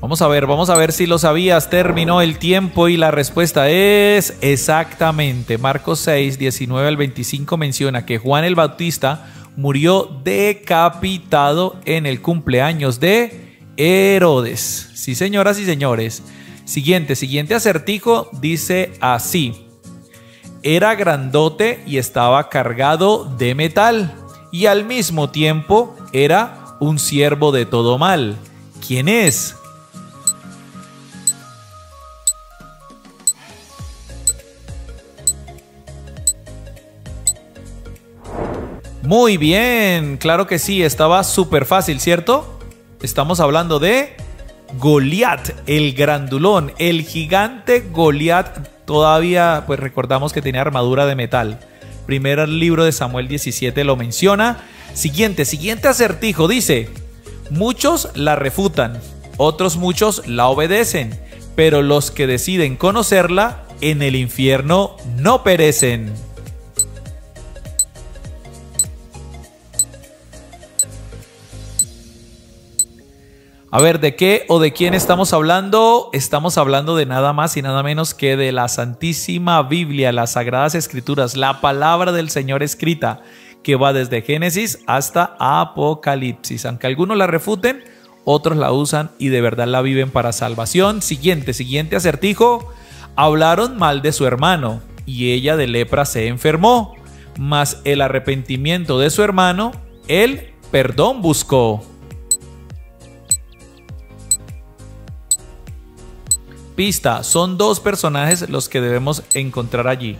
Vamos a ver si lo sabías. Terminó el tiempo y la respuesta es exactamente. Marcos 6, 19 al 25 menciona que Juan el Bautista murió decapitado en el cumpleaños de Herodes. Sí, señoras y señores. Siguiente acertijo dice así: era grandote y estaba cargado de metal, y al mismo tiempo era un siervo de todo mal. ¿Quién es? Muy bien, claro que sí, estaba súper fácil, ¿cierto? Estamos hablando de Goliat, el grandulón, el gigante Goliat. Todavía pues recordamos que tenía armadura de metal. Primer libro de Samuel 17 lo menciona. Siguiente acertijo dice: muchos la refutan, otros muchos la obedecen, pero los que deciden conocerla en el infierno no perecen. A ver, ¿de qué o de quién estamos hablando? Estamos hablando de nada más y nada menos que de la Santísima Biblia, las Sagradas Escrituras, la palabra del Señor escrita, que va desde Génesis hasta Apocalipsis. Aunque algunos la refuten, otros la usan y de verdad la viven para salvación. Siguiente acertijo. Hablaron mal de su hermano y ella de lepra se enfermó, mas el arrepentimiento de su hermano, él perdón buscó. Pista: son dos personajes los que debemos encontrar allí.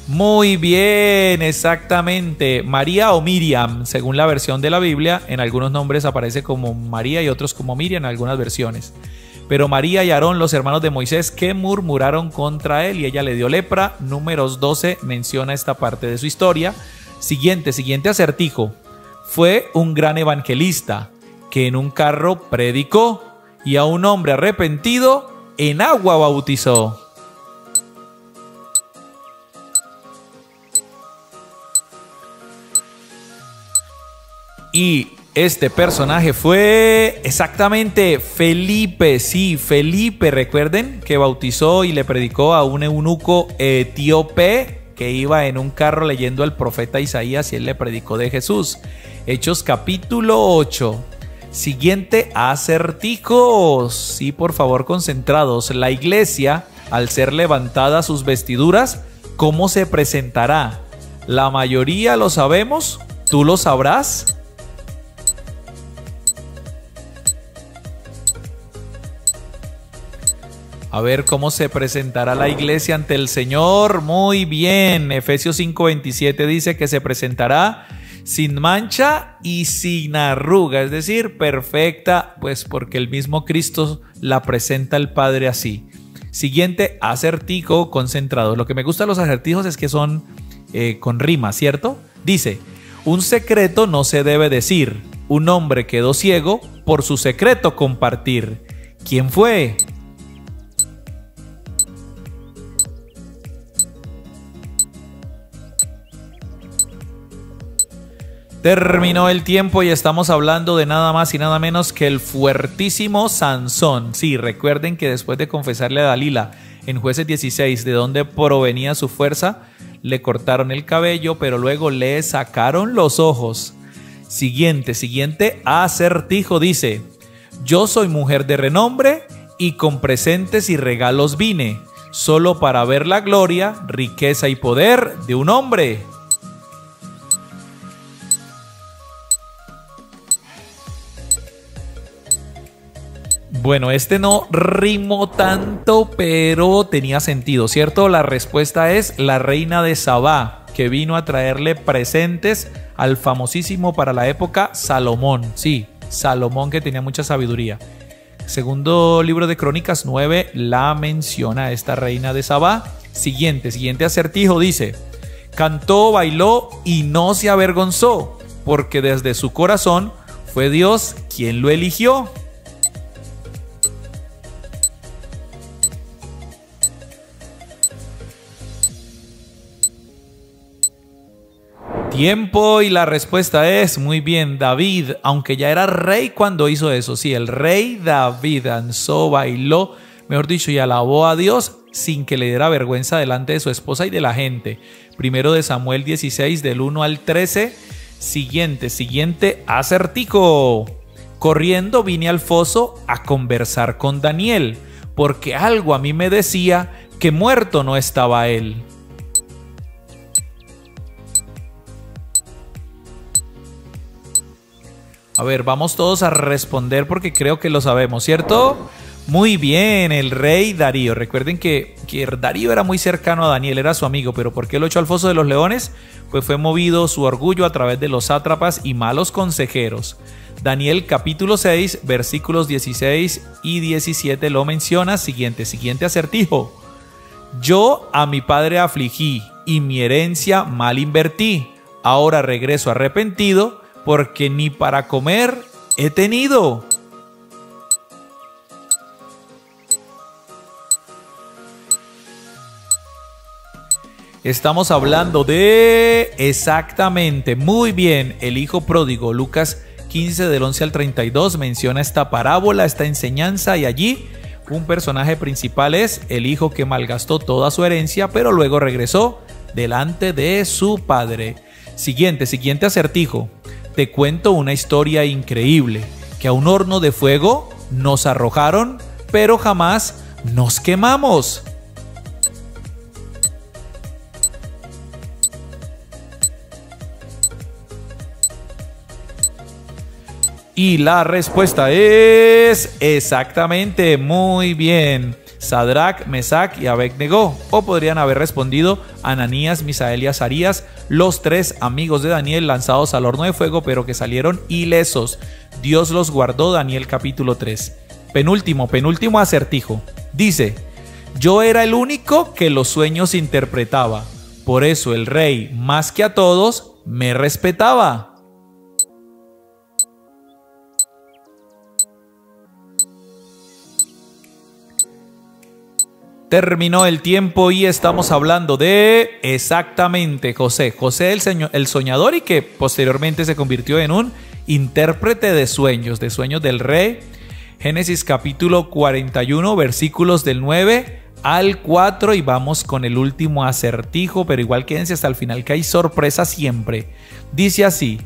Muy bien, exactamente. María o Miriam, según la versión de la Biblia. En algunos nombres aparece como María y otros como Miriam en algunas versiones. Pero María y Aarón, los hermanos de Moisés, que murmuraron contra él y ella le dio lepra. Números 12 menciona esta parte de su historia. Siguiente acertijo. Fue un gran evangelista que en un carro predicó y a un hombre arrepentido en agua bautizó. Y este personaje fue exactamente Felipe. Sí, Felipe, recuerden que bautizó y le predicó a un eunuco etíope que iba en un carro leyendo al profeta Isaías y él le predicó de Jesús. Hechos capítulo 8. Siguiente acertijo. Sí, por favor, concentrados. La iglesia, al ser levantada sus vestiduras, ¿cómo se presentará? La mayoría lo sabemos. ¿Tú lo sabrás? A ver cómo se presentará la iglesia ante el Señor. Muy bien. Efesios 5:27 dice que se presentará sin mancha y sin arruga, es decir, perfecta, pues porque el mismo Cristo la presenta al Padre así. Siguiente acertijo concentrado. Lo que me gusta de los acertijos es que son con rima, ¿cierto? Dice: un secreto no se debe decir, un hombre quedó ciego por su secreto compartir. ¿Quién fue? Terminó el tiempo y estamos hablando de nada más y nada menos que el fuertísimo Sansón. Sí, recuerden que después de confesarle a Dalila en Jueces 16 de dónde provenía su fuerza, le cortaron el cabello, pero luego le sacaron los ojos. Siguiente acertijo dice: yo soy mujer de renombre y con presentes y regalos vine, solo para ver la gloria, riqueza y poder de un hombre. Bueno, este no rimó tanto, pero tenía sentido, ¿cierto? La respuesta es la reina de Sabá. que vino a traerle presentes al famosísimo para la época Salomón. Sí, Salomón, que tenía mucha sabiduría. Segundo libro de Crónicas 9 la menciona esta reina de Sabá. Siguiente acertijo dice: cantó, bailó y no se avergonzó, porque desde su corazón fue Dios quien lo eligió. Tiempo y la respuesta es muy bien, David, aunque ya era rey cuando hizo eso. Sí, el rey David danzó, bailó, mejor dicho, y alabó a Dios sin que le diera vergüenza delante de su esposa y de la gente. Primero de Samuel 16 del 1 al 13. Siguiente acertijo. Corriendo vine al foso a conversar con Daniel, porque algo a mí me decía que muerto no estaba él. A ver, vamos todos a responder porque creo que lo sabemos, ¿cierto? Muy bien, el rey Darío. Recuerden que Darío era muy cercano a Daniel, era su amigo, pero ¿por qué lo echó al foso de los leones? Pues fue movido su orgullo a través de los sátrapas y malos consejeros. Daniel capítulo 6, versículos 16 y 17 lo menciona. Siguiente acertijo. Yo a mi padre afligí y mi herencia mal invertí. Ahora regreso arrepentido, porque ni para comer he tenido. Estamos hablando de, exactamente, muy bien, el hijo pródigo. Lucas 15 del 11 al 32 menciona esta parábola, esta enseñanza, y allí un personaje principal es el hijo que malgastó toda su herencia, pero luego regresó delante de su padre. Siguiente acertijo. Te cuento una historia increíble, que a un horno de fuego nos arrojaron, pero jamás nos quemamos. Y la respuesta es exactamente, muy bien, Sadrac, Mesac y Abed-Negó. O podrían haber respondido Ananías, Misael y Azarías, los tres amigos de Daniel lanzados al horno de fuego, pero que salieron ilesos. Dios los guardó, Daniel capítulo 3. Penúltimo acertijo. Dice: yo era el único que los sueños interpretaba, por eso el rey, más que a todos, me respetaba. Terminó el tiempo y estamos hablando de, exactamente, José el soñador, y que posteriormente se convirtió en un intérprete de sueños del rey. Génesis capítulo 41, versículos del 9 al 4, y vamos con el último acertijo, pero igual quédense hasta el final que hay sorpresa siempre. Dice así: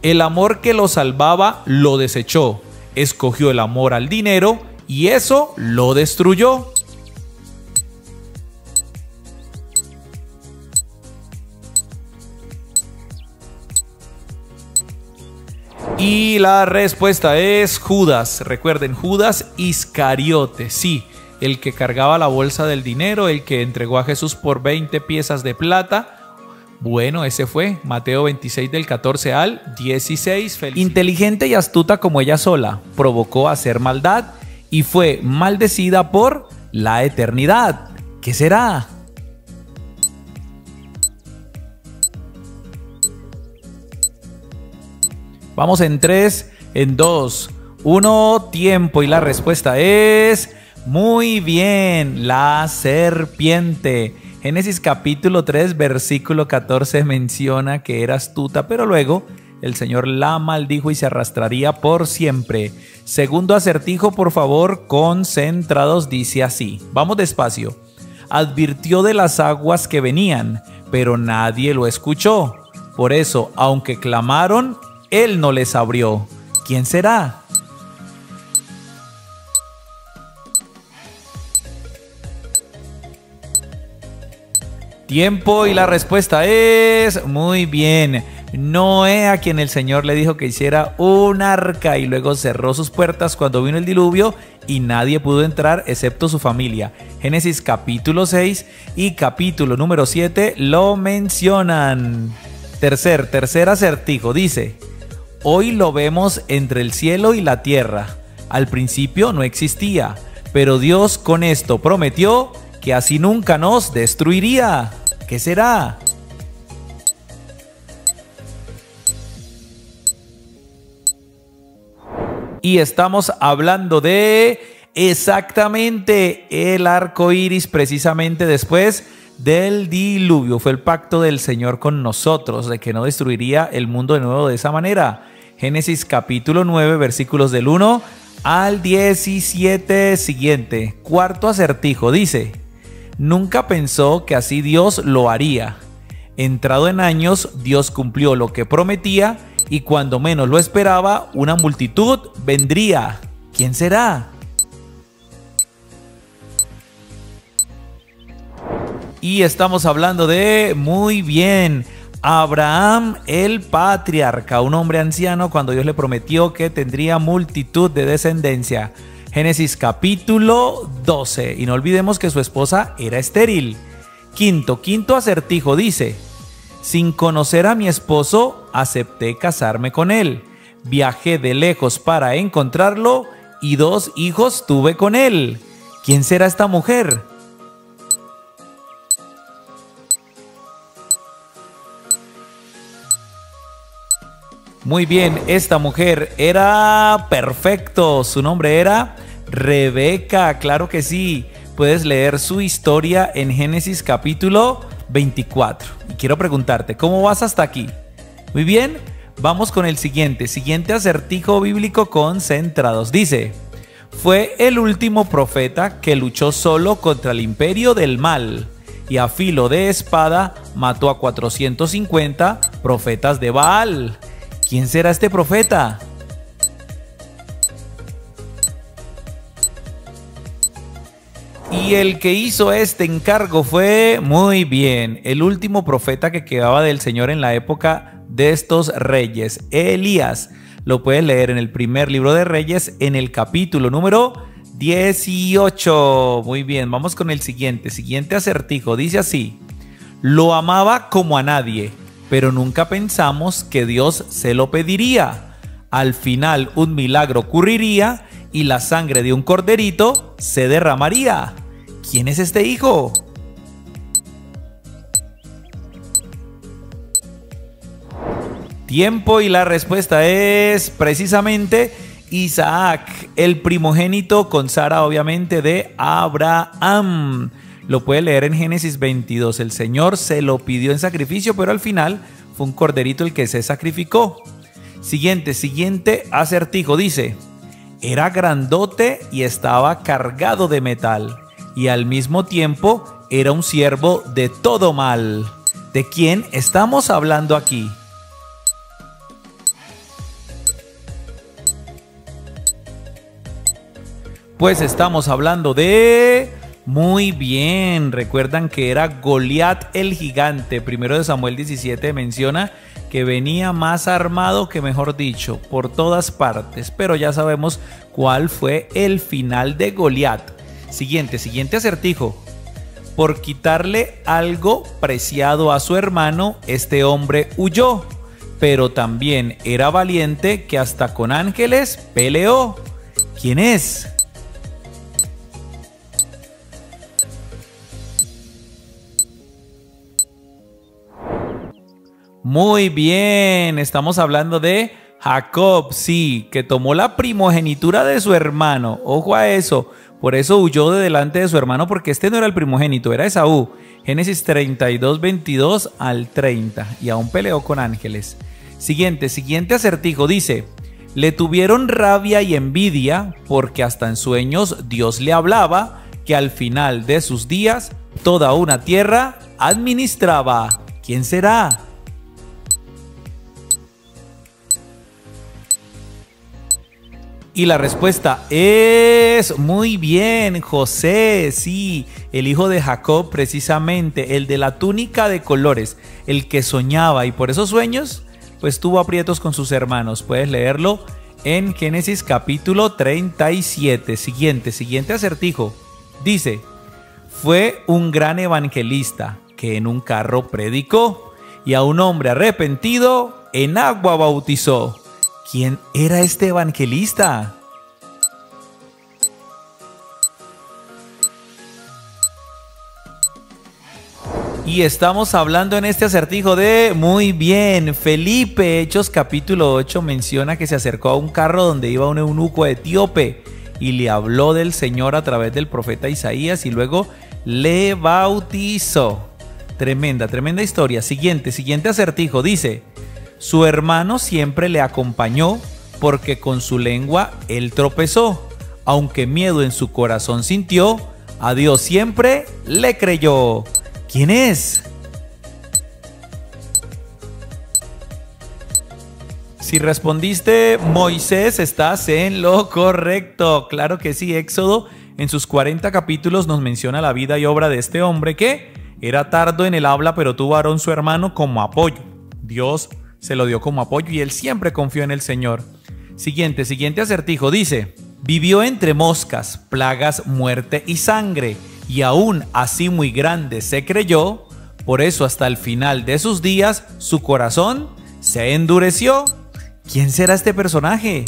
el amor que lo salvaba lo desechó, escogió el amor al dinero y eso lo destruyó. Y la respuesta es Judas. Recuerden, Judas Iscariote, sí, el que cargaba la bolsa del dinero, el que entregó a Jesús por 20 piezas de plata. Bueno, ese fue Mateo 26 del 14 al 16. Inteligente y astuta como ella sola, provocó a hacer maldad y fue maldecida por la eternidad. ¿Qué será? Vamos en 3, en 2, 1, tiempo, y la respuesta es muy bien, la serpiente. Génesis capítulo 3, versículo 14 menciona que era astuta, pero luego el Señor la maldijo y se arrastraría por siempre. Segundo acertijo, por favor, concentrados, dice así. Vamos despacio. Advirtió de las aguas que venían, pero nadie lo escuchó. Por eso, aunque clamaron, Él no les abrió. ¿Quién será? Tiempo, y la respuesta es muy bien. Noé, a quien el Señor le dijo que hiciera un arca y luego cerró sus puertas cuando vino el diluvio y nadie pudo entrar excepto su familia. Génesis capítulo 6 y capítulo número 7 lo mencionan. Tercer acertijo dice: hoy lo vemos entre el cielo y la tierra. Al principio no existía, pero Dios con esto prometió que así nunca nos destruiría. ¿Qué será? Y estamos hablando de exactamente el arco iris, precisamente después del diluvio. Fue el pacto del Señor con nosotros de que no destruiría el mundo de nuevo de esa manera. Génesis capítulo 9, versículos del 1 al 17 siguiente. Cuarto acertijo dice: nunca pensó que así Dios lo haría. Entrado en años, Dios cumplió lo que prometía y cuando menos lo esperaba, una multitud vendría. ¿Quién será? Y estamos hablando de, muy bien, Abraham el patriarca, un hombre anciano cuando Dios le prometió que tendría multitud de descendencia. Génesis capítulo 12. Y no olvidemos que su esposa era estéril. Quinto acertijo dice: sin conocer a mi esposo, acepté casarme con él. Viajé de lejos para encontrarlo y 2 hijos tuve con él. ¿Quién será esta mujer? Muy bien, esta mujer era perfecto. Su nombre era Rebeca, claro que sí. Puedes leer su historia en Génesis capítulo 24. Y quiero preguntarte, ¿cómo vas hasta aquí? Muy bien, vamos con el siguiente acertijo bíblico concentrados. Dice: fue el último profeta que luchó solo contra el imperio del mal y a filo de espada mató a 450 profetas de Baal. ¿Quién será este profeta? Y el que hizo este encargo fue, muy bien, el último profeta que quedaba del Señor en la época de estos reyes, Elías. Lo puedes leer en el primer libro de Reyes, en el capítulo número 18. Muy bien, vamos con el siguiente acertijo. Dice así: lo amaba como a nadie, pero nunca pensamos que Dios se lo pediría. Al final un milagro ocurriría y la sangre de un corderito se derramaría. ¿Quién es este hijo? Tiempo, y la respuesta es precisamente Isaac, el primogénito con Sara, obviamente, de Abraham. Lo puede leer en Génesis 22. El Señor se lo pidió en sacrificio, pero al final fue un corderito el que se sacrificó. Siguiente acertijo dice: era grandote y estaba cargado de metal, y al mismo tiempo era un siervo de todo mal. ¿De quién estamos hablando aquí? Pues estamos hablando de... Muy bien, recuerdan que era Goliat el gigante. Primero de Samuel 17 menciona que venía más armado que, mejor dicho, por todas partes. Pero ya sabemos cuál fue el final de Goliat. Siguiente acertijo. Por quitarle algo preciado a su hermano, este hombre huyó. Pero también era valiente que hasta con ángeles peleó. ¿Quién es? Muy bien, estamos hablando de Jacob, sí, que tomó la primogenitura de su hermano. Ojo a eso, por eso huyó de delante de su hermano, porque este no era el primogénito, era Esaú. Génesis 32, 22 al 30, y aún peleó con ángeles. Siguiente acertijo dice: le tuvieron rabia y envidia, porque hasta en sueños Dios le hablaba, que al final de sus días toda una tierra administraba. ¿Quién será? Y la respuesta es, muy bien, José, sí, el hijo de Jacob, precisamente, el de la túnica de colores, el que soñaba, y por esos sueños, pues tuvo aprietos con sus hermanos. Puedes leerlo en Génesis capítulo 37. Siguiente acertijo. Dice, fue un gran evangelista que en un carro predicó y a un hombre arrepentido en agua bautizó. ¿Quién era este evangelista? Y estamos hablando en este acertijo de, muy bien, Felipe. Hechos capítulo 8 menciona que se acercó a un carro donde iba un eunuco etíope y le habló del Señor a través del profeta Isaías y luego le bautizó. Tremenda historia. Siguiente acertijo. Dice, su hermano siempre le acompañó porque con su lengua él tropezó. Aunque miedo en su corazón sintió, a Dios siempre le creyó. ¿Quién es? Si respondiste Moisés, estás en lo correcto. Claro que sí, Éxodo en sus 40 capítulos nos menciona la vida y obra de este hombre que era tardo en el habla, pero tuvo a Aarón su hermano como apoyo. Dios se lo dio como apoyo y él siempre confió en el Señor. Siguiente acertijo dice, vivió entre moscas, plagas, muerte y sangre. Y aún así muy grande se creyó, por eso hasta el final de sus días su corazón se endureció. ¿Quién será este personaje?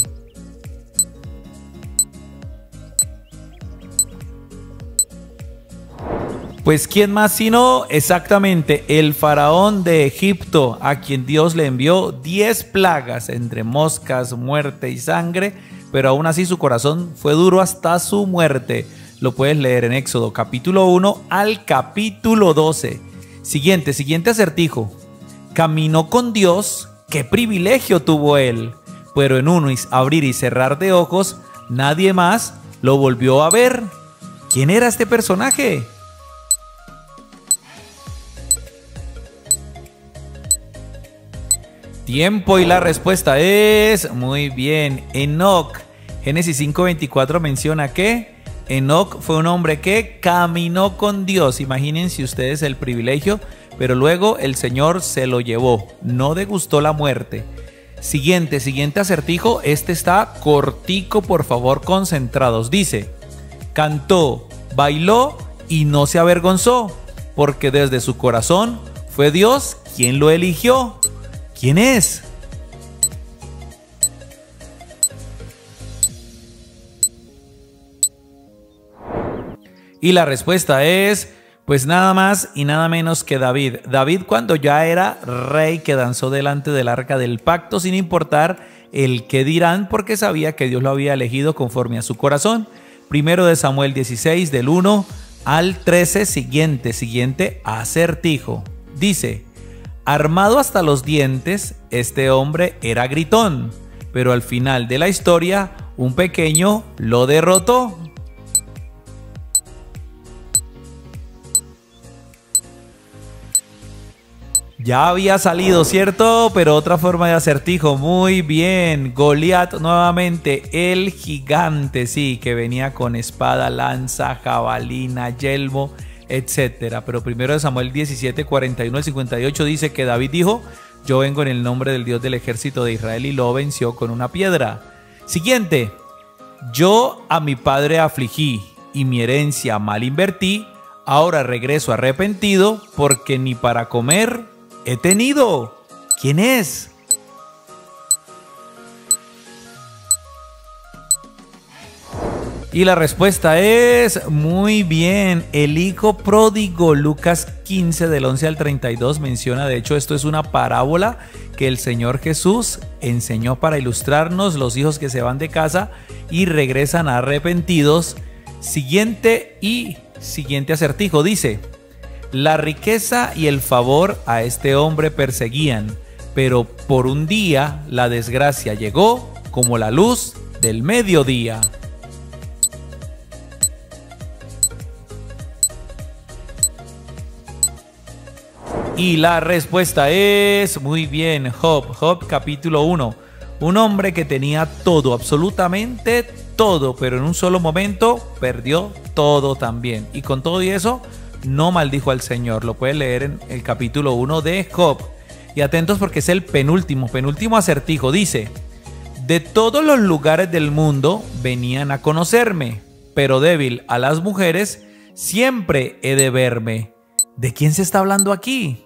Pues ¿quién más sino exactamente el faraón de Egipto, a quien Dios le envió 10 plagas entre moscas, muerte y sangre, pero aún así su corazón fue duro hasta su muerte. Lo puedes leer en Éxodo capítulo 1 al capítulo 12. Siguiente acertijo. Caminó con Dios, qué privilegio tuvo él, pero en un abrir y cerrar de ojos, nadie más lo volvió a ver. ¿Quién era este personaje? Tiempo y la respuesta es, muy bien, Enoc. Génesis 5:24 menciona que Enoc fue un hombre que caminó con Dios. Imagínense ustedes el privilegio, pero luego el Señor se lo llevó, no degustó la muerte. Siguiente acertijo, este está cortico, por favor, concentrados. Dice, cantó, bailó y no se avergonzó, porque desde su corazón fue Dios quien lo eligió. ¿Quién es? Y la respuesta es, pues nada más y nada menos que David. David, cuando ya era rey, que danzó delante del arca del pacto sin importar el qué dirán, porque sabía que Dios lo había elegido conforme a su corazón. Primero de Samuel 16, del 1 al 13, siguiente acertijo. Dice, armado hasta los dientes, este hombre era gritón, pero al final de la historia, un pequeño lo derrotó. Ya había salido, ¿cierto? Pero otra forma de acertijo. Muy bien. Goliat nuevamente, el gigante, sí, que venía con espada, lanza, jabalina, yelmo, etcétera. Pero primero de Samuel 17, 41 al 58 dice que David dijo, yo vengo en el nombre del Dios del ejército de Israel, y lo venció con una piedra. Siguiente. Yo a mi padre afligí y mi herencia mal invertí. Ahora regreso arrepentido porque ni para comer he tenido. ¿Quién es? Y la respuesta es, muy bien, el hijo pródigo. Lucas 15 del 11 al 32 menciona, de hecho esto es una parábola que el Señor Jesús enseñó para ilustrarnos los hijos que se van de casa y regresan arrepentidos. Siguiente acertijo dice, la riqueza y el favor a este hombre perseguían, pero por un día la desgracia llegó como la luz del mediodía. Y la respuesta es, muy bien, Job capítulo 1. Un hombre que tenía todo, absolutamente todo, pero en un solo momento perdió todo también. Y con todo y eso, no maldijo al Señor. Lo puedes leer en el capítulo 1 de Job. Y atentos porque es el penúltimo acertijo. Dice, De todos los lugares del mundo venían a conocerme, pero débil a las mujeres siempre he de verme. ¿De quién se está hablando aquí?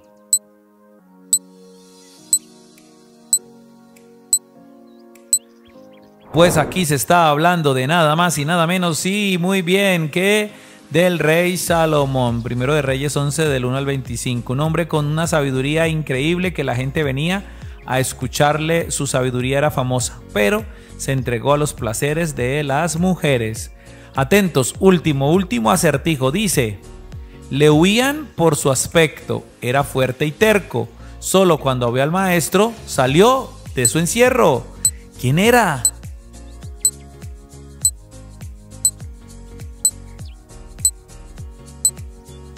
Pues aquí se está hablando de nada más y nada menos, sí, muy bien, que del rey Salomón. Primero de Reyes 11 del 1 al 25. Un hombre con una sabiduría increíble que la gente venía a escucharle. Su sabiduría era famosa, pero se entregó a los placeres de las mujeres. Atentos, último acertijo. Dice: le huían por su aspecto, era fuerte y terco. Solo cuando vio al maestro salió de su encierro. ¿Quién era?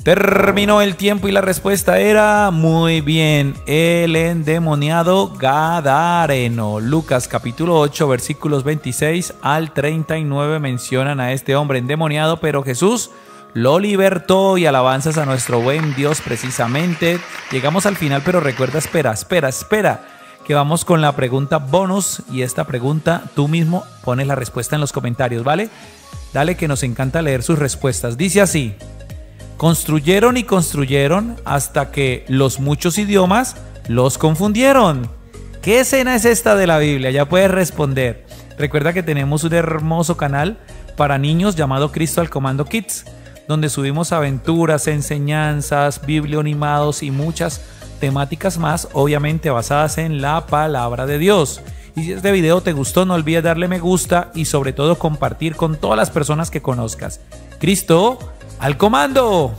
Terminó el tiempo y la respuesta era muy bien, el endemoniado gadareno. Lucas capítulo 8 versículos 26 al 39 mencionan a este hombre endemoniado, pero Jesús lo libertó y alabanzas a nuestro buen Dios precisamente. Llegamos al final, pero recuerda, espera, que vamos con la pregunta bonus, y esta pregunta tú mismo pones la respuesta en los comentarios, ¿vale? Dale, que nos encanta leer sus respuestas. Dice así: construyeron y construyeron hasta que los muchos idiomas los confundieron. ¿Qué escena es esta de la Biblia? Ya puedes responder. Recuerda que tenemos un hermoso canal para niños llamado Cristo al Comando Kids, donde subimos aventuras, enseñanzas, biblioanimados y muchas temáticas más, obviamente basadas en la palabra de Dios. Y si este video te gustó, no olvides darle me gusta y sobre todo compartir con todas las personas que conozcas. Cristo al comando.